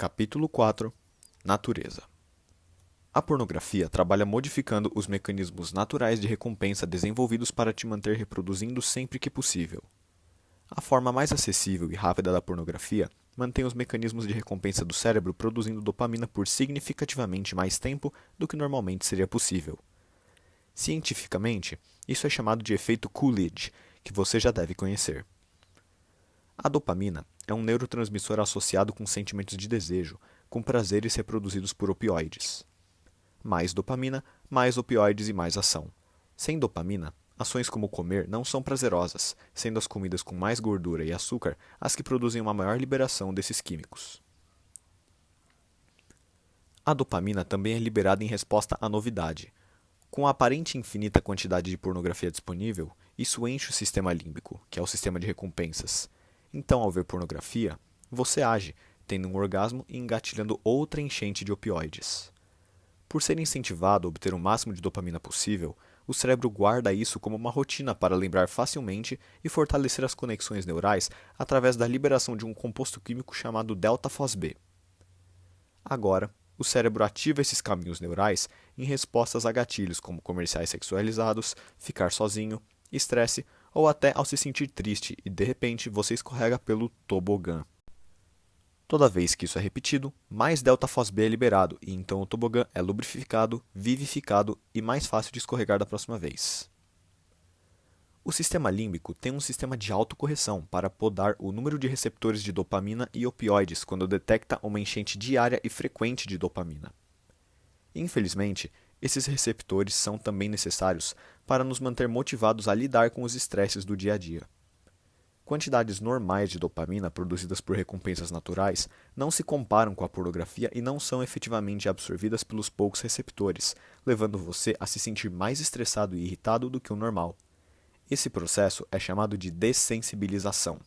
Capítulo 4 Natureza. A pornografia trabalha modificando os mecanismos naturais de recompensa desenvolvidos para te manter reproduzindo sempre que possível. A forma mais acessível e rápida da pornografia mantém os mecanismos de recompensa do cérebro produzindo dopamina por significativamente mais tempo do que normalmente seria possível. Cientificamente, isso é chamado de efeito Coolidge, que você já deve conhecer. A dopamina é um neurotransmissor associado com sentimentos de desejo, com prazeres reproduzidos por opioides. Mais dopamina, mais opioides e mais ação. Sem dopamina, ações como comer não são prazerosas, sendo as comidas com mais gordura e açúcar as que produzem uma maior liberação desses químicos. A dopamina também é liberada em resposta à novidade. Com a aparente infinita quantidade de pornografia disponível, isso enche o sistema límbico, que é o sistema de recompensas. Então, ao ver pornografia, você age, tendo um orgasmo e engatilhando outra enchente de opioides. Por ser incentivado a obter o máximo de dopamina possível, o cérebro guarda isso como uma rotina para lembrar facilmente e fortalecer as conexões neurais através da liberação de um composto químico chamado delta-FosB. Agora, o cérebro ativa esses caminhos neurais em respostas a gatilhos como comerciais sexualizados, ficar sozinho, estresse ou até ao se sentir triste e de repente você escorrega pelo tobogã. Toda vez que isso é repetido, mais delta-FosB é liberado e então o tobogã é lubrificado, vivificado e mais fácil de escorregar da próxima vez. O sistema límbico tem um sistema de autocorreção para podar o número de receptores de dopamina e opioides quando detecta uma enchente diária e frequente de dopamina. Infelizmente, esses receptores são também necessários para nos manter motivados a lidar com os estresses do dia a dia. Quantidades normais de dopamina produzidas por recompensas naturais não se comparam com a pornografia e não são efetivamente absorvidas pelos poucos receptores, levando você a se sentir mais estressado e irritado do que o normal. Esse processo é chamado de dessensibilização.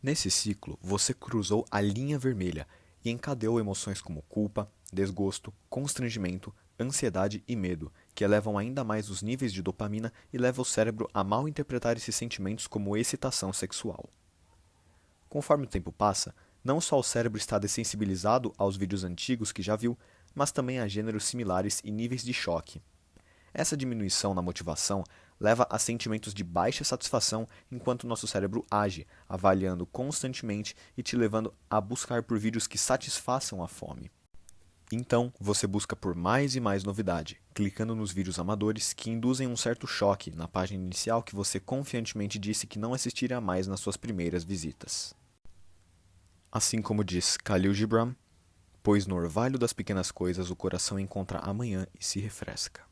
Nesse ciclo, você cruzou a linha vermelha e encadeou emoções como culpa, desgosto, constrangimento, ansiedade e medo, que elevam ainda mais os níveis de dopamina e levam o cérebro a mal interpretar esses sentimentos como excitação sexual. Conforme o tempo passa, não só o cérebro está dessensibilizado aos vídeos antigos que já viu, mas também a gêneros similares e níveis de choque. Essa diminuição na motivação leva a sentimentos de baixa satisfação enquanto nosso cérebro age, avaliando constantemente e te levando a buscar por vídeos que satisfaçam a fome. Então, você busca por mais e mais novidade, clicando nos vídeos amadores que induzem um certo choque na página inicial que você confiantemente disse que não assistiria mais nas suas primeiras visitas. Assim como diz Khalil Gibran, pois no orvalho das pequenas coisas o coração encontra amanhã e se refresca.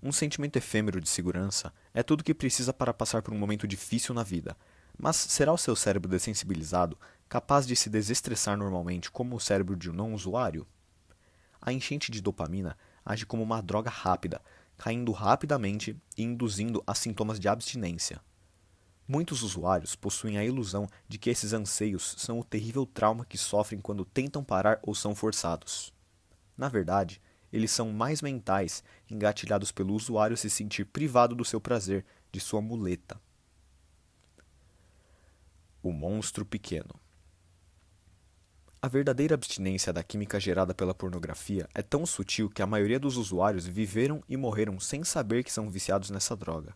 Um sentimento efêmero de segurança é tudo que precisa para passar por um momento difícil na vida, mas será o seu cérebro dessensibilizado capaz de se desestressar normalmente como o cérebro de um não-usuário? A enchente de dopamina age como uma droga rápida, caindo rapidamente e induzindo a sintomas de abstinência. Muitos usuários possuem a ilusão de que esses anseios são o terrível trauma que sofrem quando tentam parar ou são forçados. Na verdade, eles são mais mentais, engatilhados pelo usuário se sentir privado do seu prazer, de sua muleta. O monstro pequeno. A verdadeira abstinência da química gerada pela pornografia é tão sutil que a maioria dos usuários viveram e morreram sem saber que são viciados nessa droga.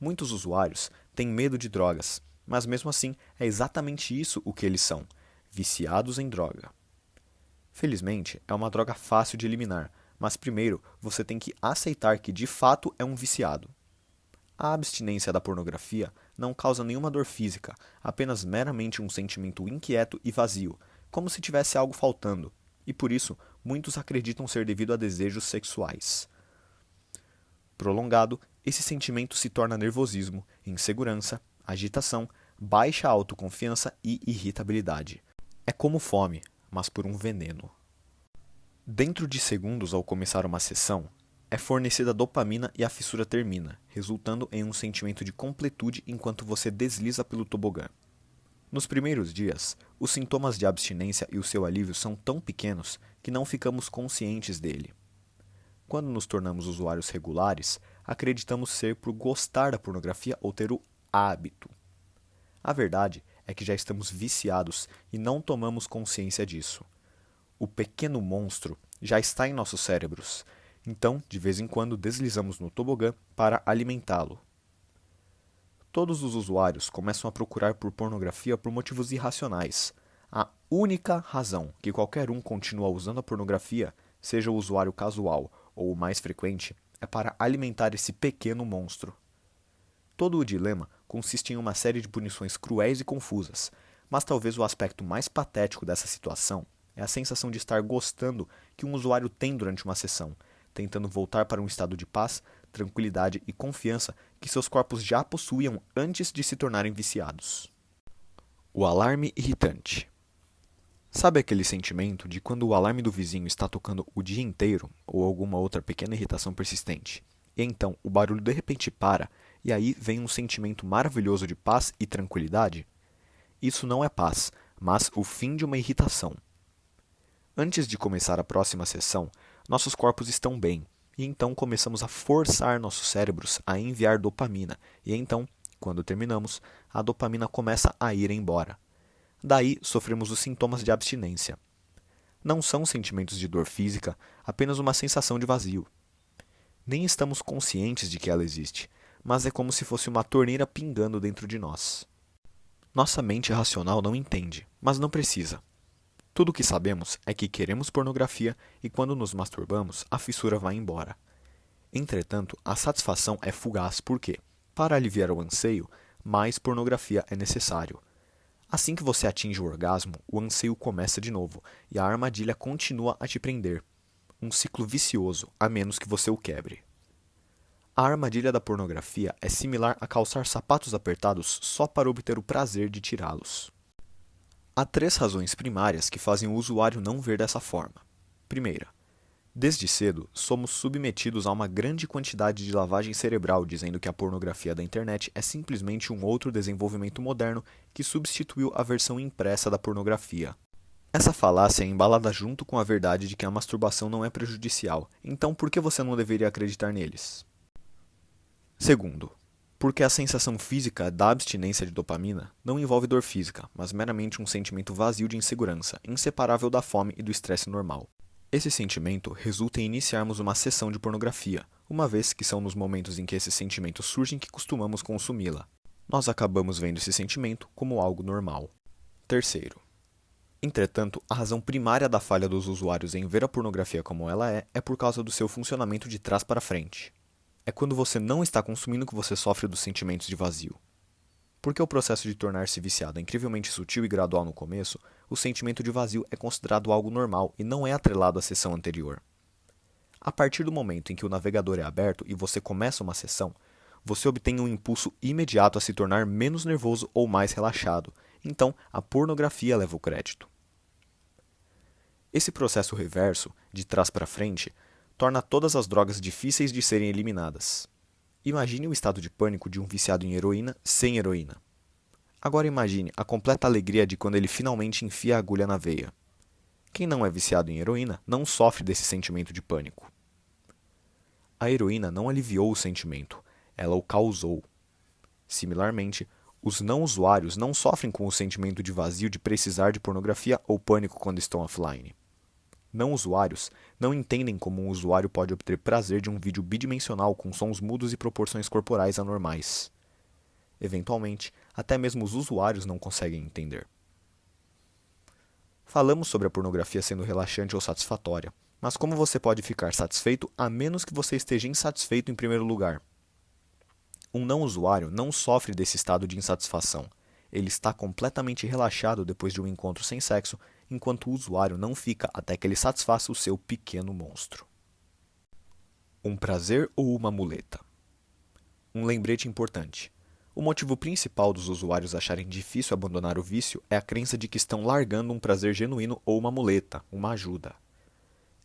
Muitos usuários têm medo de drogas, mas mesmo assim é exatamente isso o que eles são, viciados em droga. Felizmente, é uma droga fácil de eliminar, mas primeiro você tem que aceitar que de fato é um viciado. A abstinência da pornografia não causa nenhuma dor física, apenas meramente um sentimento inquieto e vazio, como se tivesse algo faltando, e por isso muitos acreditam ser devido a desejos sexuais. Prolongado, esse sentimento se torna nervosismo, insegurança, agitação, baixa autoconfiança e irritabilidade. É como fome, mas por um veneno. Dentro de segundos ao começar uma sessão, é fornecida dopamina e a fissura termina, resultando em um sentimento de completude enquanto você desliza pelo tobogã. Nos primeiros dias, os sintomas de abstinência e o seu alívio são tão pequenos que não ficamos conscientes dele. Quando nos tornamos usuários regulares, acreditamos ser por gostar da pornografia ou ter o hábito. A verdade é que já estamos viciados e não tomamos consciência disso. O pequeno monstro já está em nossos cérebros, então, de vez em quando, deslizamos no tobogã para alimentá-lo. Todos os usuários começam a procurar por pornografia por motivos irracionais. A única razão que qualquer um continua usando a pornografia, seja o usuário casual ou o mais frequente, é para alimentar esse pequeno monstro. Todo o dilema consiste em uma série de punições cruéis e confusas, mas talvez o aspecto mais patético dessa situação é a sensação de estar gostando que um usuário tem durante uma sessão, tentando voltar para um estado de paz, tranquilidade e confiança que seus corpos já possuíam antes de se tornarem viciados. O alarme irritante. Sabe aquele sentimento de quando o alarme do vizinho está tocando o dia inteiro ou alguma outra pequena irritação persistente, e então o barulho de repente para, e aí vem um sentimento maravilhoso de paz e tranquilidade? Isso não é paz, mas o fim de uma irritação. Antes de começar a próxima sessão, nossos corpos estão bem, e então começamos a forçar nossos cérebros a enviar dopamina, e então, quando terminamos, a dopamina começa a ir embora. Daí sofremos os sintomas de abstinência. Não são sentimentos de dor física, apenas uma sensação de vazio. Nem estamos conscientes de que ela existe, mas é como se fosse uma torneira pingando dentro de nós. Nossa mente racional não entende, mas não precisa. Tudo o que sabemos é que queremos pornografia e quando nos masturbamos, a fissura vai embora. Entretanto, a satisfação é fugaz porque, para aliviar o anseio, mais pornografia é necessário. Assim que você atinge o orgasmo, o anseio começa de novo e a armadilha continua a te prender. Um ciclo vicioso, a menos que você o quebre. A armadilha da pornografia é similar a calçar sapatos apertados só para obter o prazer de tirá-los. Há 3 razões primárias que fazem o usuário não ver dessa forma. Primeira, desde cedo somos submetidos a uma grande quantidade de lavagem cerebral dizendo que a pornografia da internet é simplesmente um outro desenvolvimento moderno que substituiu a versão impressa da pornografia. Essa falácia é embalada junto com a verdade de que a masturbação não é prejudicial, então por que você não deveria acreditar neles? Segundo, porque a sensação física da abstinência de dopamina não envolve dor física, mas meramente um sentimento vazio de insegurança, inseparável da fome e do estresse normal. Esse sentimento resulta em iniciarmos uma sessão de pornografia, uma vez que são nos momentos em que esses sentimentos surgem que costumamos consumi-la. Nós acabamos vendo esse sentimento como algo normal. Terceiro, entretanto, a razão primária da falha dos usuários em ver a pornografia como ela é por causa do seu funcionamento de trás para frente. É quando você não está consumindo que você sofre dos sentimentos de vazio. Porque o processo de tornar-se viciado é incrivelmente sutil e gradual no começo, o sentimento de vazio é considerado algo normal e não é atrelado à sessão anterior. A partir do momento em que o navegador é aberto e você começa uma sessão, você obtém um impulso imediato a se tornar menos nervoso ou mais relaxado, então a pornografia leva o crédito. Esse processo reverso, de trás para frente, torna todas as drogas difíceis de serem eliminadas. Imagine o estado de pânico de um viciado em heroína sem heroína. Agora imagine a completa alegria de quando ele finalmente enfia a agulha na veia. Quem não é viciado em heroína não sofre desse sentimento de pânico. A heroína não aliviou o sentimento, ela o causou. Similarmente, os não usuários não sofrem com o sentimento de vazio de precisar de pornografia ou pânico quando estão offline. Não usuários não entendem como um usuário pode obter prazer de um vídeo bidimensional com sons mudos e proporções corporais anormais. Eventualmente, até mesmo os usuários não conseguem entender. Falamos sobre a pornografia sendo relaxante ou satisfatória, mas como você pode ficar satisfeito a menos que você esteja insatisfeito em primeiro lugar? Um não usuário não sofre desse estado de insatisfação. Ele está completamente relaxado depois de um encontro sem sexo, enquanto o usuário não fica até que ele satisfaça o seu pequeno monstro. Um prazer ou uma muleta? Um lembrete importante. O motivo principal dos usuários acharem difícil abandonar o vício é a crença de que estão largando um prazer genuíno ou uma muleta, uma ajuda.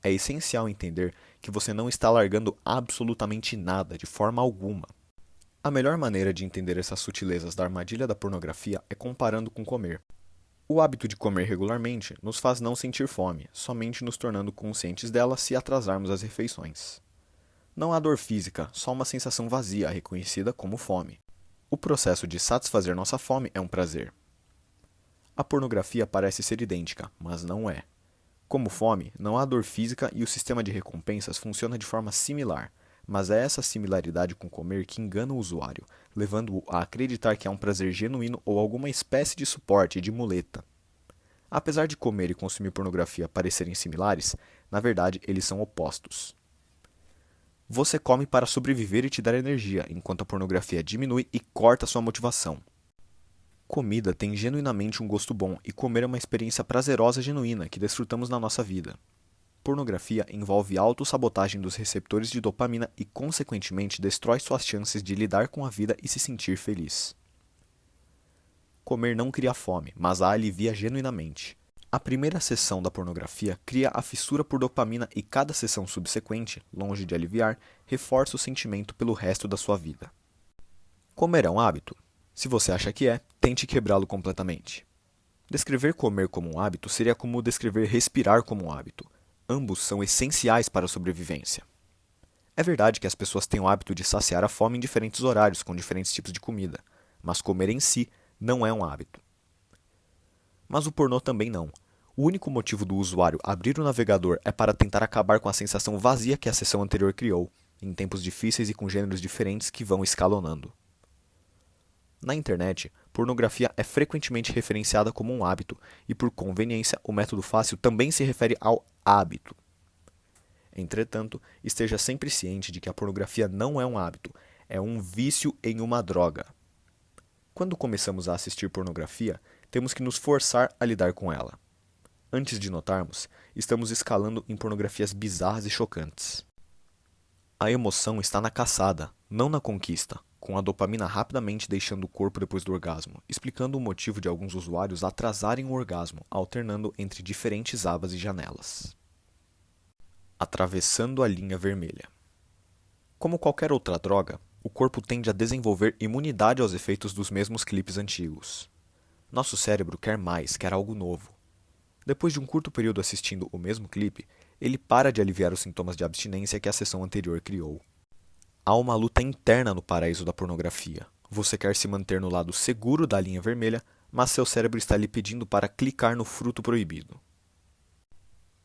É essencial entender que você não está largando absolutamente nada, de forma alguma. A melhor maneira de entender essas sutilezas da armadilha da pornografia é comparando com comer. O hábito de comer regularmente nos faz não sentir fome, somente nos tornando conscientes dela se atrasarmos as refeições. Não há dor física, só uma sensação vazia reconhecida como fome. O processo de satisfazer nossa fome é um prazer. A pornografia parece ser idêntica, mas não é. Como fome, não há dor física e o sistema de recompensas funciona de forma similar, mas é essa similaridade com comer que engana o usuário, levando-o a acreditar que há um prazer genuíno ou alguma espécie de suporte, de muleta. Apesar de comer e consumir pornografia parecerem similares, na verdade eles são opostos. Você come para sobreviver e te dar energia, enquanto a pornografia diminui e corta sua motivação. Comida tem genuinamente um gosto bom e comer é uma experiência prazerosa genuína que desfrutamos na nossa vida. Pornografia envolve autossabotagem dos receptores de dopamina e, consequentemente, destrói suas chances de lidar com a vida e se sentir feliz. Comer não cria fome, mas a alivia genuinamente. A primeira sessão da pornografia cria a fissura por dopamina e cada sessão subsequente, longe de aliviar, reforça o sentimento pelo resto da sua vida. Comer é um hábito? Se você acha que é, tente quebrá-lo completamente. Descrever comer como um hábito seria como descrever respirar como um hábito. Ambos são essenciais para a sobrevivência. É verdade que as pessoas têm o hábito de saciar a fome em diferentes horários, com diferentes tipos de comida, mas comer em si não é um hábito. Mas o pornô também não. O único motivo do usuário abrir o navegador é para tentar acabar com a sensação vazia que a sessão anterior criou, em tempos difíceis e com gêneros diferentes que vão escalonando. Na internet, pornografia é frequentemente referenciada como um hábito, e por conveniência, o método fácil também se refere ao hábito. Entretanto, esteja sempre ciente de que a pornografia não é um hábito, é um vício em uma droga. Quando começamos a assistir pornografia, temos que nos forçar a lidar com ela. Antes de notarmos, estamos escalando em pornografias bizarras e chocantes. A emoção está na caçada, não na conquista, com a dopamina rapidamente deixando o corpo depois do orgasmo, explicando o motivo de alguns usuários atrasarem o orgasmo, alternando entre diferentes abas e janelas. Atravessando a linha vermelha. Como qualquer outra droga, o corpo tende a desenvolver imunidade aos efeitos dos mesmos clipes antigos. Nosso cérebro quer mais, quer algo novo. Depois de um curto período assistindo o mesmo clipe, ele para de aliviar os sintomas de abstinência que a sessão anterior criou. Há uma luta interna no paraíso da pornografia. Você quer se manter no lado seguro da linha vermelha, mas seu cérebro está lhe pedindo para clicar no fruto proibido.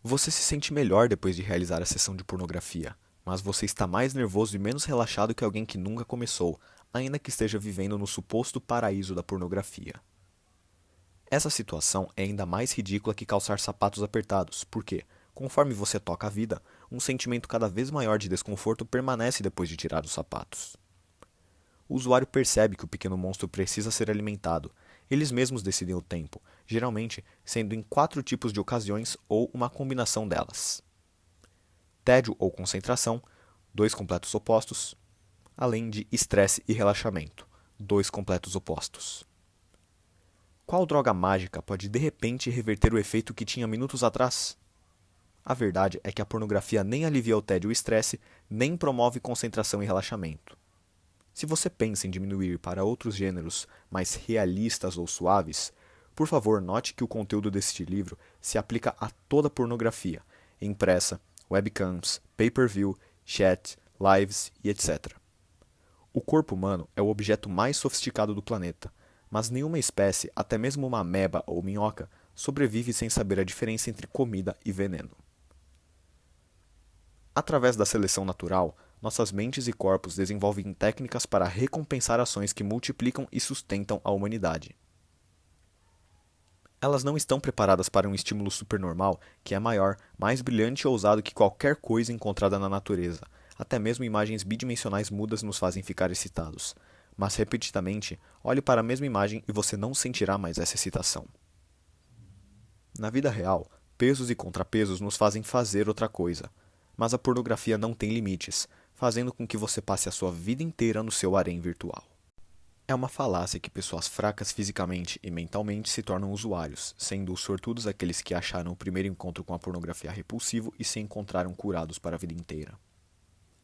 Você se sente melhor depois de realizar a sessão de pornografia, mas você está mais nervoso e menos relaxado que alguém que nunca começou, ainda que esteja vivendo no suposto paraíso da pornografia. Essa situação é ainda mais ridícula que calçar sapatos apertados, porque, conforme você toca a vida, um sentimento cada vez maior de desconforto permanece depois de tirar os sapatos. O usuário percebe que o pequeno monstro precisa ser alimentado. Eles mesmos decidem o tempo, geralmente sendo em 4 tipos de ocasiões ou uma combinação delas. Tédio ou concentração, 2 completos opostos, além de estresse e relaxamento, 2 completos opostos. Qual droga mágica pode de repente reverter o efeito que tinha minutos atrás? A verdade é que a pornografia nem alivia o tédio e o estresse, nem promove concentração e relaxamento. Se você pensa em diminuir para outros gêneros mais realistas ou suaves, por favor note que o conteúdo deste livro se aplica a toda pornografia, impressa, webcams, pay-per-view, chat, lives e etc. O corpo humano é o objeto mais sofisticado do planeta, mas nenhuma espécie, até mesmo uma ameba ou minhoca, sobrevive sem saber a diferença entre comida e veneno. Através da seleção natural, nossas mentes e corpos desenvolvem técnicas para recompensar ações que multiplicam e sustentam a humanidade. Elas não estão preparadas para um estímulo supernormal que é maior, mais brilhante e ousado que qualquer coisa encontrada na natureza. Até mesmo imagens bidimensionais mudas nos fazem ficar excitados. Mas repetidamente, olhe para a mesma imagem e você não sentirá mais essa excitação. Na vida real, pesos e contrapesos nos fazem fazer outra coisa. Mas a pornografia não tem limites, fazendo com que você passe a sua vida inteira no seu harém virtual. É uma falácia que pessoas fracas fisicamente e mentalmente se tornam usuários, sendo os sortudos aqueles que acharam o primeiro encontro com a pornografia repulsivo e se encontraram curados para a vida inteira.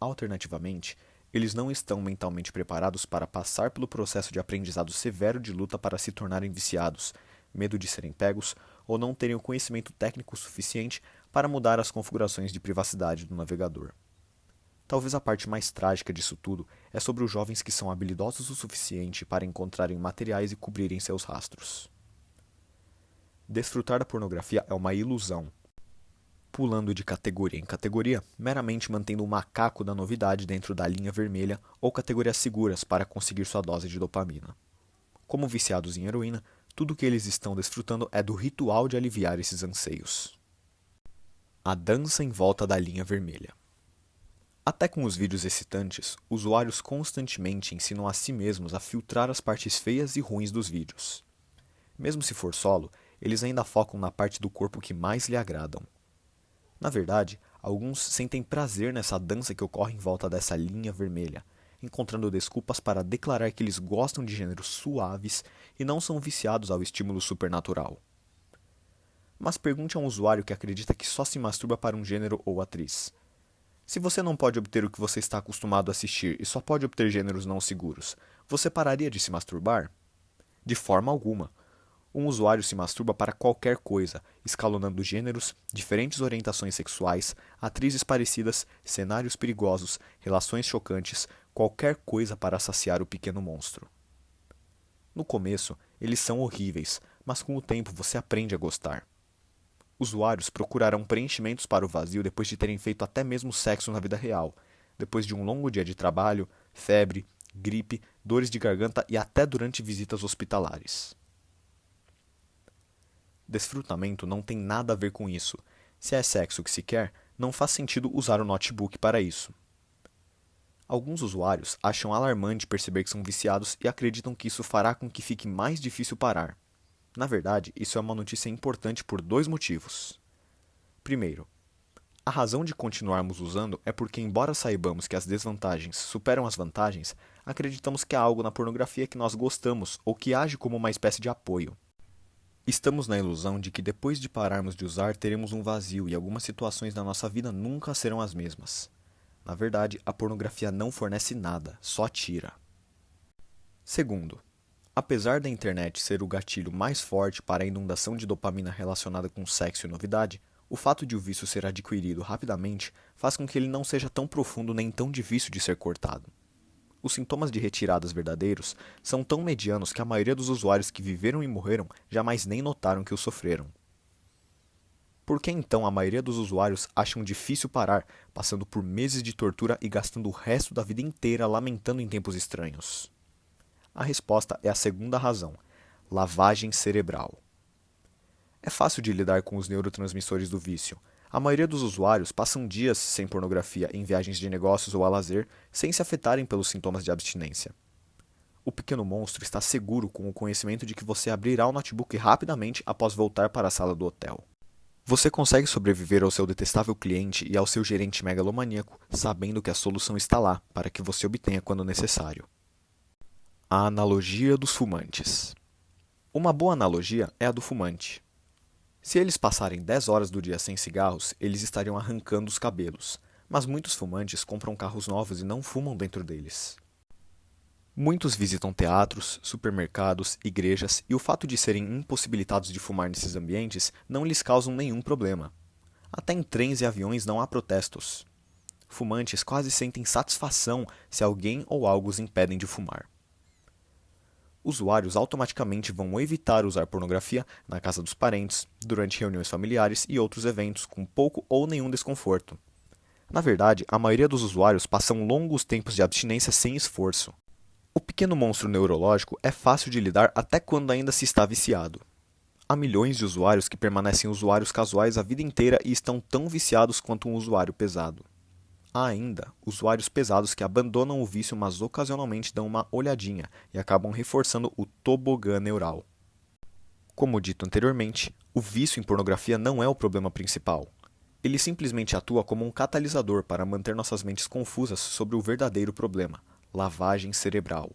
Alternativamente, eles não estão mentalmente preparados para passar pelo processo de aprendizado severo de luta para se tornarem viciados, medo de serem pegos ou não terem o conhecimento técnico suficiente para mudar as configurações de privacidade do navegador. Talvez a parte mais trágica disso tudo é sobre os jovens que são habilidosos o suficiente para encontrarem materiais e cobrirem seus rastros. Desfrutar da pornografia é uma ilusão. Pulando de categoria em categoria, meramente mantendo o macaco da novidade dentro da linha vermelha ou categorias seguras para conseguir sua dose de dopamina. Como viciados em heroína, tudo o que eles estão desfrutando é do ritual de aliviar esses anseios. A dança em volta da linha vermelha. Até com os vídeos excitantes, usuários constantemente ensinam a si mesmos a filtrar as partes feias e ruins dos vídeos. Mesmo se for solo, eles ainda focam na parte do corpo que mais lhe agradam. Na verdade, alguns sentem prazer nessa dança que ocorre em volta dessa linha vermelha, encontrando desculpas para declarar que eles gostam de gêneros suaves e não são viciados ao estímulo supernatural. Mas pergunte a um usuário que acredita que só se masturba para um gênero ou atriz. Se você não pode obter o que você está acostumado a assistir e só pode obter gêneros não seguros, você pararia de se masturbar? De forma alguma. Um usuário se masturba para qualquer coisa, escalonando gêneros, diferentes orientações sexuais, atrizes parecidas, cenários perigosos, relações chocantes, qualquer coisa para saciar o pequeno monstro. No começo, eles são horríveis, mas com o tempo você aprende a gostar. Usuários procurarão preenchimentos para o vazio depois de terem feito até mesmo sexo na vida real, depois de um longo dia de trabalho, febre, gripe, dores de garganta e até durante visitas hospitalares. Desfrutamento não tem nada a ver com isso. Se é sexo que se quer, não faz sentido usar o notebook para isso. Alguns usuários acham alarmante perceber que são viciados e acreditam que isso fará com que fique mais difícil parar. Na verdade, isso é uma notícia importante por dois motivos. Primeiro, a razão de continuarmos usando é porque, embora saibamos que as desvantagens superam as vantagens, acreditamos que há algo na pornografia que nós gostamos ou que age como uma espécie de apoio. Estamos na ilusão de que depois de pararmos de usar, teremos um vazio e algumas situações da nossa vida nunca serão as mesmas. Na verdade, a pornografia não fornece nada, só tira. Segundo, apesar da internet ser o gatilho mais forte para a inundação de dopamina relacionada com sexo e novidade, o fato de o vício ser adquirido rapidamente faz com que ele não seja tão profundo nem tão difícil de ser cortado. Os sintomas de retiradas verdadeiros são tão medianos que a maioria dos usuários que viveram e morreram jamais nem notaram que o sofreram. Por que então a maioria dos usuários acham difícil parar, passando por meses de tortura e gastando o resto da vida inteira lamentando em tempos estranhos? A resposta é a segunda razão: lavagem cerebral. É fácil de lidar com os neurotransmissores do vício. A maioria dos usuários passam dias sem pornografia em viagens de negócios ou a lazer, sem se afetarem pelos sintomas de abstinência. O pequeno monstro está seguro com o conhecimento de que você abrirá o notebook rapidamente após voltar para a sala do hotel. Você consegue sobreviver ao seu detestável cliente e ao seu gerente megalomaníaco, sabendo que a solução está lá, para que você obtenha quando necessário. A analogia dos fumantes. Uma boa analogia é a do fumante. Se eles passarem 10 horas do dia sem cigarros, eles estariam arrancando os cabelos, mas muitos fumantes compram carros novos e não fumam dentro deles. Muitos visitam teatros, supermercados, igrejas e o fato de serem impossibilitados de fumar nesses ambientes não lhes causam nenhum problema. Até em trens e aviões não há protestos. Fumantes quase sentem satisfação se alguém ou algo os impedem de fumar. Usuários automaticamente vão evitar usar pornografia na casa dos parentes, durante reuniões familiares e outros eventos com pouco ou nenhum desconforto. Na verdade, a maioria dos usuários passam longos tempos de abstinência sem esforço. O pequeno monstro neurológico é fácil de lidar até quando ainda se está viciado. Há milhões de usuários que permanecem usuários casuais a vida inteira e estão tão viciados quanto um usuário pesado. Há ainda usuários pesados que abandonam o vício, mas ocasionalmente dão uma olhadinha e acabam reforçando o tobogã neural. Como dito anteriormente, o vício em pornografia não é o problema principal. Ele simplesmente atua como um catalisador para manter nossas mentes confusas sobre o verdadeiro problema: lavagem cerebral.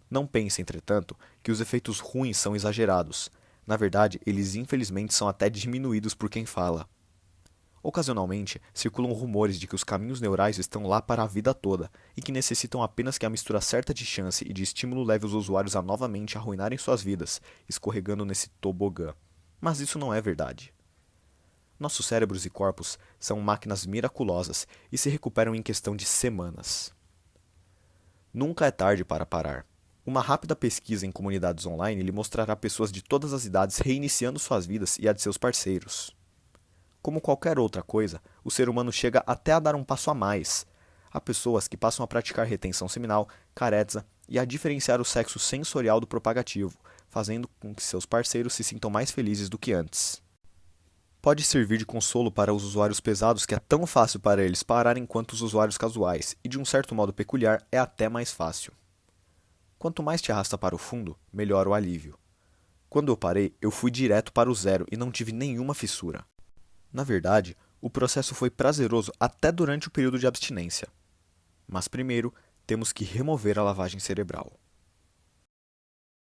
Não pense, entretanto, que os efeitos ruins são exagerados. Na verdade, eles infelizmente são até diminuídos por quem fala. Ocasionalmente, circulam rumores de que os caminhos neurais estão lá para a vida toda e que necessitam apenas que a mistura certa de chance e de estímulo leve os usuários a novamente arruinarem suas vidas, escorregando nesse tobogã. Mas isso não é verdade. Nossos cérebros e corpos são máquinas miraculosas e se recuperam em questão de semanas. Nunca é tarde para parar. Uma rápida pesquisa em comunidades online lhe mostrará pessoas de todas as idades reiniciando suas vidas e a de seus parceiros. Como qualquer outra coisa, o ser humano chega até a dar um passo a mais. Há pessoas que passam a praticar retenção seminal, careza e a diferenciar o sexo sensorial do propagativo, fazendo com que seus parceiros se sintam mais felizes do que antes. Pode servir de consolo para os usuários pesados que é tão fácil para eles pararem quanto os usuários casuais, e de um certo modo peculiar é até mais fácil. Quanto mais te arrasta para o fundo, melhor o alívio. Quando eu parei, eu fui direto para o zero e não tive nenhuma fissura. Na verdade, o processo foi prazeroso até durante o período de abstinência. Mas primeiro, temos que remover a lavagem cerebral.